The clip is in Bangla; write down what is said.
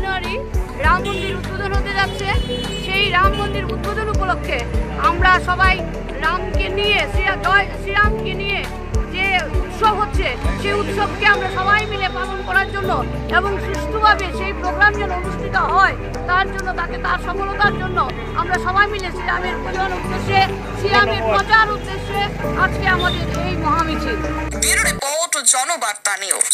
জানুয়ারি রাম মন্দির উদ্বোধন হতে যাচ্ছে। সেই রাম মন্দির উদ্বোধন উপলক্ষে আমরা সবাই রামকে নিয়ে শ্রীরামকে নিয়ে যে উৎসব হচ্ছে সেই উৎসবকে আমরা সবাই মিলে পালন করার জন্য এবং সুষ্ঠুভাবে সেই প্রোগ্রাম যেন অনুষ্ঠিত হয় তার জন্য তার সফলতার জন্য আমরা সবাই মিলে শ্রীরামের পূজার উদ্দেশ্যে শ্রীরামের প্রচার উদ্দেশ্যে আজকে আমাদের এই মহামিছিল। Bureau report Janabarta news.